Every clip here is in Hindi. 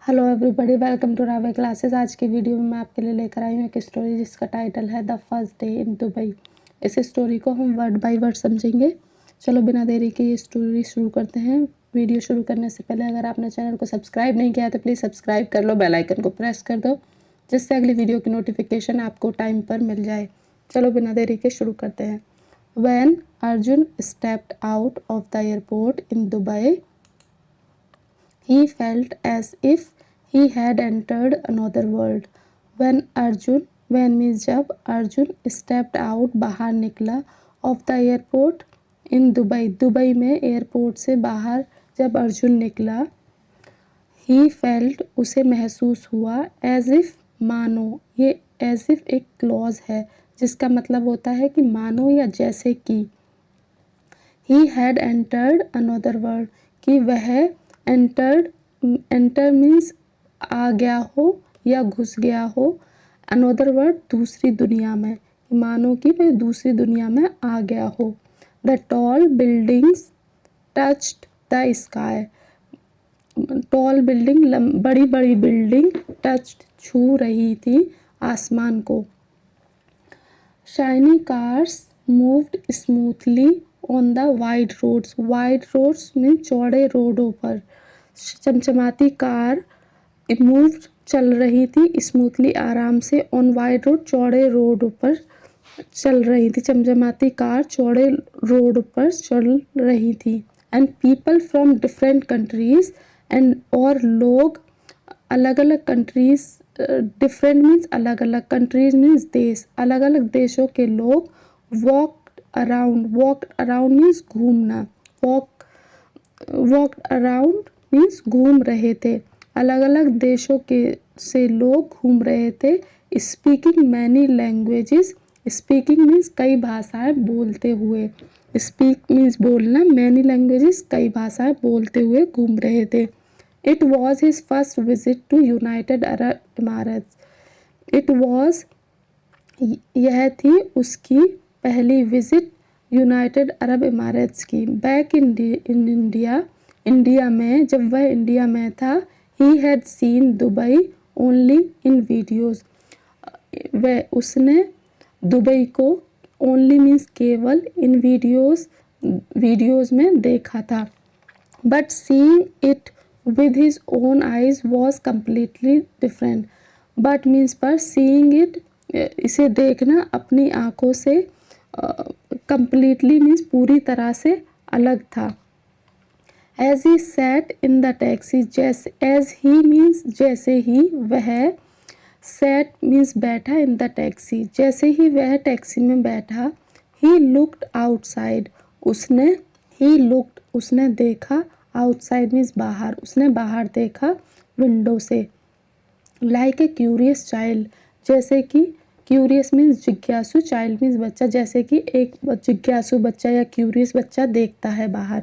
Hello everybody, welcome to Rave classes. आज की वीडियो में मैं आपके लिए लेकर आई हूँ एक स्टोरी जिसका टाइटल है the first day in Dubai. इस स्टोरी को हम वर्ड बाय वर्ड समझेंगे। चलो बिना देरी के ये स्टोरी शुरू करते हैं। वीडियो शुरू करने से पहले अगर आपने चैनल को सब्सक्राइब नहीं किया तो प्लीज़ सब्सक्राइब कर लो, बेल आइकन को प्रेस कर दो जिससे अगली वीडियो की नोटिफिकेशन आपको टाइम पर मिल जाए। चलो बिना देरी के शुरू करते हैं। When Arjun stepped out of the airport in Dubai, he felt as if he had entered another world. When means जब अर्जुन stepped out बाहर निकला of the airport in Dubai, Dubai में एयरपोर्ट से बाहर जब अर्जुन निकला, he felt उसे महसूस हुआ as if मानो, ये as if एक क्लॉज है जिसका मतलब होता है कि मानो या जैसे कि। he had entered another world, कि वह एंटर मीन्स आ गया हो या घुस गया हो, अनदर वर्ड दूसरी दुनिया में, मानो कि वह दूसरी दुनिया में आ गया हो। The tall buildings touched the sky, tall building बड़ी बड़ी बिल्डिंग टच्ड छू रही थी आसमान को। Shiny cars moved smoothly on the wide roads में चौड़े रोडों पर, चमचमाती कार मूव चल रही थी स्मूथली आराम से, ऑन वाइड रोड चौड़े रोड पर चल रही थी, चमचमाती कार चौड़े रोड पर चल रही थी। And people from different countries, and और लोग अलग अलग कंट्रीज, डिफरेंट मीन्स अलग अलग, कंट्रीज मीन्स देश, अलग अलग देशों के लोग वॉक अराउंड मीन्स घूमना, वॉक अराउंड मीन्स घूम रहे थे, अलग अलग देशों के से लोग घूम रहे थे। Speaking many languages, speaking means कई भाषाएं बोलते हुए, स्पीक मीन्स बोलना, मैनी लैंग्वेजेस कई भाषाएं बोलते हुए घूम रहे थे। It was his first visit to United Arab Emirates, it was यह थी उसकी पहली विजिट यूनाइटेड अरब इमारात्स की। बैक इन इंडिया में, जब वह इंडिया में था, he had seen Dubai only in videos, वह उसने दुबई को ओनली मीन्स केवल, इन वीडियोज़ में देखा था। But seeing it with his own eyes was completely different, but means पर, सीइंग इट इसे देखना अपनी आँखों से, कम्प्लीटली मीन्स पूरी तरह से अलग था। As he sat in the taxi, जैसे, एज ही मीन्स जैसे ही, वह सैट मीन्स बैठा, इन द टैक्सी जैसे ही वह टैक्सी में बैठा। ही लुक्ड आउटसाइड, उसने देखा, आउटसाइड मीन्स बाहर, उसने बाहर देखा विंडो से। लाइक ए क्यूरियस चाइल्ड, जैसे कि, क्यूरियस मीन्स जिज्ञासु, चाइल्ड मीन्स बच्चा, जैसे कि एक जिज्ञासु बच्चा या क्यूरियस बच्चा देखता है बाहर।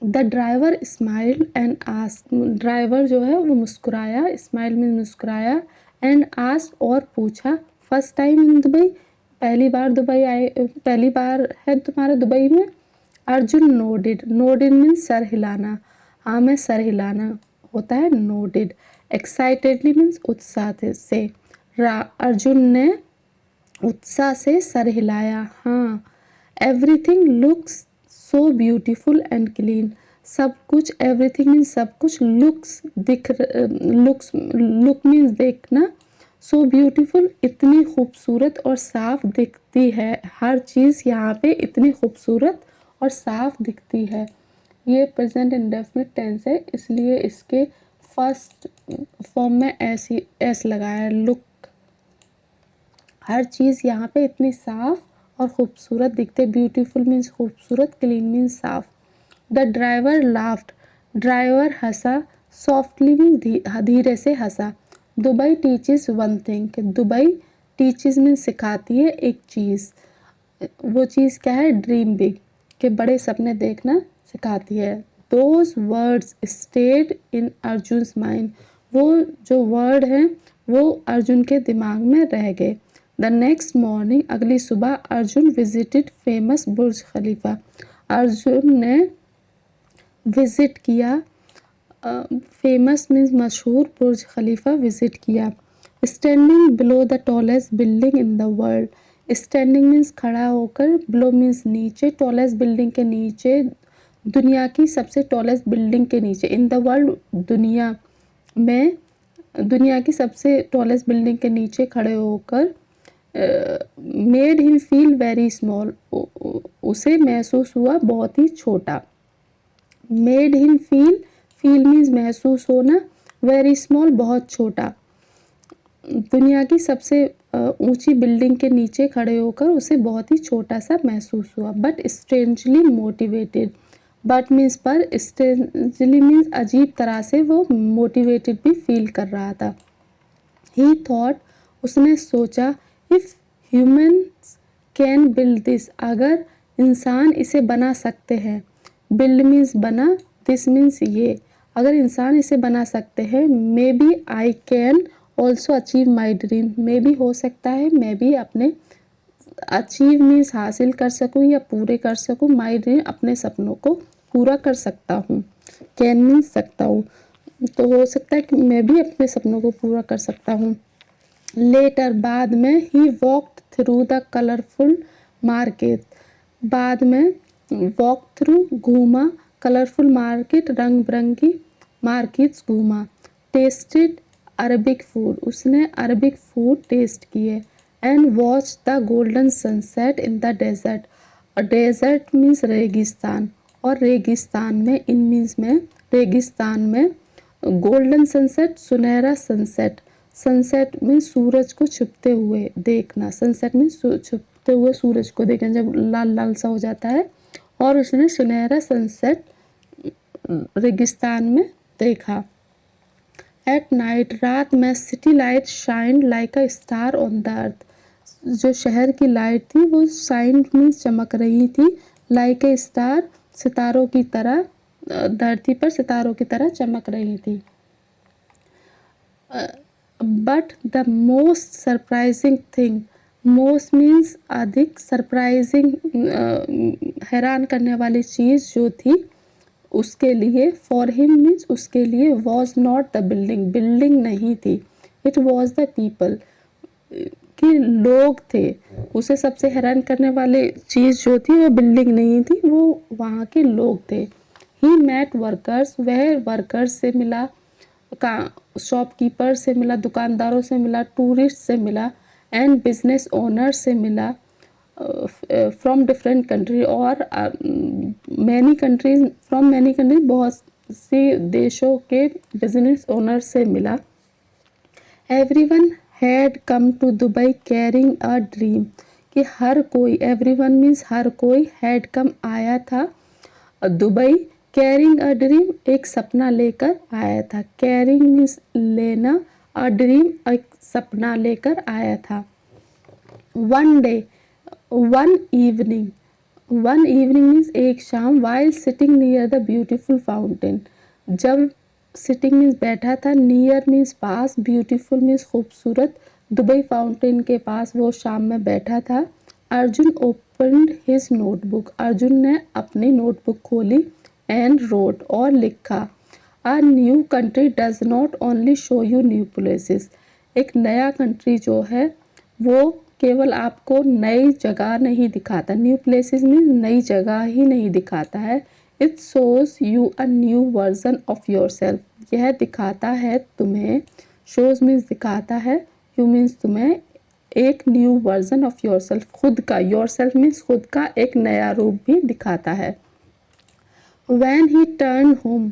The driver smiled and asked, driver जो है वो मुस्कुराया, स्माइल मीन्स मुस्कुराया, एंड आस्क्ड और पूछा, फर्स्ट टाइम इन दुबई, पहली बार है तुम्हारा दुबई में। अर्जुन नोडिड मीन्स सर हिलाना, हाँ में सर हिलाना होता है नोडिड। एक्साइटेडली मीन्स उत्साह से, अर्जुन ने उत्साह से सर हिलाया, हाँ। Everything looks so beautiful and clean, सब कुछ, एवरीथिंग मीन्स सब कुछ, लुक मीन्स देखना, सो ब्यूटीफुल इतनी खूबसूरत और साफ दिखती है, हर चीज़ यहाँ पे इतनी खूबसूरत और साफ दिखती है। ये प्रेजेंट इंडेफिनिट टेंस है, इसलिए इसके फर्स्ट फॉर्म में एस लगाया, लुक, हर चीज़ यहाँ पे इतनी साफ और खूबसूरत दिखते, ब्यूटीफुल मीन्स खूबसूरत, क्लीन मीन्स साफ। The driver laughed, driver Hansa, softly means धीरे से हंसा। दुबई टीचेस वन थिंग, कि दुबई टीचेस मीन्स सिखाती है एक चीज़, वो चीज़ क्या है, ड्रीम बिग, के बड़े सपने देखना सिखाती है। Those words stayed in Arjun's mind, वो जो वर्ड हैं वो अर्जुन के दिमाग में रह गए। द नेक्स्ट मॉर्निंग, अगली सुबह, अर्जुन विजिटेड फेमस बुर्ज खलीफा, अर्जुन ने विजिट किया फेमस मीन्स मशहूर बुर्ज खलीफा विजिट किया। Standing below the tallest building in the world, standing means खड़ा होकर, बिलो मीन्स नीचे, टॉलेस्ट बिल्डिंग के नीचे, दुनिया की सबसे टॉलेस्ट बिल्डिंग के नीचे, इन द वर्ल्ड दुनिया में, दुनिया की सबसे टॉलेस्ट बिल्डिंग के नीचे खड़े होकर, made him feel very small, उसे महसूस हुआ बहुत ही छोटा। Made him feel, feel means महसूस होना, वेरी स्मॉल बहुत छोटा। दुनिया की सबसे ऊंची बिल्डिंग के नीचे खड़े होकर उसे बहुत ही छोटा सा महसूस हुआ। But strangely motivated, but means पर, स्ट्रेंजली मीन्स अजीब तरह से वो मोटिवेटेड भी फील कर रहा था। ही थॉट, उसने सोचा, if humans can build this, अगर इंसान इसे बना सकते हैं, बिल्ड मीन्स बना, दिस मीन्स ये, अगर इंसान इसे बना सकते हैं, maybe I can also achieve my dream, maybe हो सकता है मैं भी अपने, अचीव मीन्स हासिल कर सकूँ या पूरे कर सकूँ, माई ड्रीम अपने सपनों को पूरा कर सकता हूँ, कैन मीन्स सकता हूँ, तो हो सकता है कि मैं भी अपने सपनों को पूरा कर सकता हूँ। लेटर, बाद में, he walked through the colourful market, बाद में, वॉक थ्रू घूमा, कलरफुल मार्केट रंग बिरंगी मार्केट्स घूमा। टेस्टेड अरबिक फूड, उसने अरबिक फूड टेस्ट किए। And watch the golden sunset in the desert, और डेजर्ट मीन्स रेगिस्तान, और रेगिस्तान में, इन मीन्स में, रेगिस्तान में, गोल्डन सनसेट सुनहरा सनसेट, सनसेट मीन्स सूरज को छुपते हुए देखना, सनसेट मीन्स छुपते हुए सूरज को देखना जब लाल लाल सा हो जाता है, और उसने सुनहरा सनसेट रेगिस्तान में देखा। एट नाइट, रात में, city light shine like a star on the earth, जो शहर की लाइट थी वो शाइन मीन्स चमक रही थी, लाइक ए स्टार, सितारों की तरह, धरती पर सितारों की तरह चमक रही थी। But the most surprising thing, most means अधिक, सरप्राइजिंग हैरान करने वाली चीज़ जो थी उसके लिए, फॉर हिम मीन्स उसके लिए, was not the building, building नहीं थी, इट वॉज द पीपल, कि लोग थे। उसे सबसे हैरान करने वाली चीज़ जो थी वो बिल्डिंग नहीं थी, वो वहाँ के लोग थे। ही मैट वर्कर्स, वह वर्कर्स से मिला, का शॉपकीपर से मिला, दुकानदारों से मिला, टूरिस्ट से मिला, एंड बिजनेस ओनर से मिला, फ्रॉम डिफरेंट कंट्री, और many countries, from many countries, बहुत सी देशों के बिजनेस ओनर से मिला। Everyone had come to Dubai carrying a dream, कि हर कोई, एवरीवन मीन्स हर कोई, हैड कम आया था दुबई, कैरिंग अ ड्रीम एक सपना लेकर आया था, कैरिंग मीन्स लेना, अ ड्रीम एक सपना लेकर आया था। One day, one evening, one evening means एक शाम, while sitting near the beautiful fountain, जब, सिटिंग मीन्स बैठा था, नियर मीन्स पास, ब्यूटीफुल मीन्स खूबसूरत, दुबई फाउंटेन के पास वो शाम में बैठा था। Arjun opened his notebook, Arjun ने अपनी नोटबुक खोली, एंड रोट और लिखा, अ new country does not only show you new places, एक नया कंट्री जो है वो केवल आपको नई जगह नहीं दिखाता, न्यू प्लेसेस मीन्स नई जगह ही नहीं दिखाता है, it shows you a new version of your self, यह दिखाता है तुम्हें, शोज मीन्स दिखाता है, यू मीन्स तुम्हें, एक new version of your self, खुद का, योर सेल्फ मीन्स खुद का एक नया रूप भी दिखाता है। When he turned home,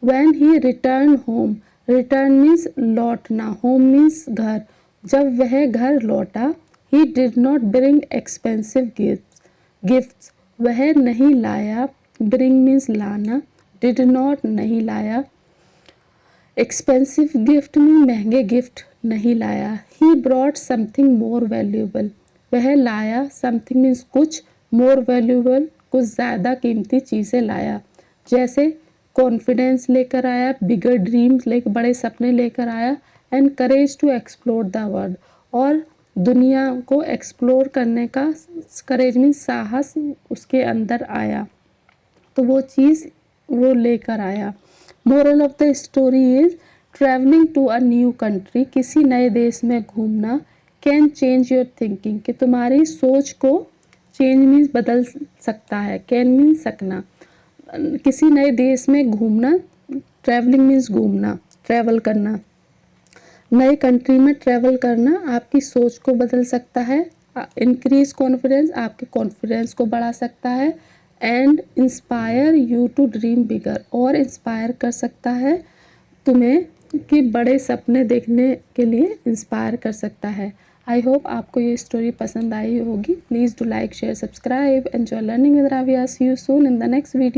when he returned home, return means लौटना, home means घर, जब वह घर लौटा, he did not bring expensive gifts, वह नहीं लाया, bring means लाना, did not नहीं लाया, expensive gift means महंगे गिफ्ट नहीं लाया, he brought something more valuable, वह लाया, something means कुछ, more valuable कुछ ज़्यादा कीमती चीज़ें लाया, जैसे कॉन्फिडेंस लेकर आया, बिगर ड्रीम्स लेकर, बड़े सपने लेकर आया, and courage to explore the world, और दुनिया को एक्सप्लोर करने का करेज मीन साहस उसके अंदर आया, तो वो चीज़ वो लेकर आया। Moral of the story is travelling to a new country, किसी नए देश में घूमना, कैन चेंज योर थिंकिंग, कि तुम्हारी सोच को चेंज मीन्स बदल सकता है, कैन मीन्स सकना, किसी नए देश में घूमना, ट्रैवलिंग मीन्स घूमना, ट्रैवल करना, नए कंट्री में ट्रैवल करना आपकी सोच को बदल सकता है, इंक्रीज कॉन्फिडेंस, आपके कॉन्फिडेंस को बढ़ा सकता है, and inspire you to dream bigger, और इंस्पायर कर सकता है तुम्हें कि बड़े सपने देखने के लिए इंस्पायर कर सकता है। आई होप आपको ये स्टोरी पसंद आई होगी। Please do like share subscribe, enjoy learning with Raviya. See you soon in the next video.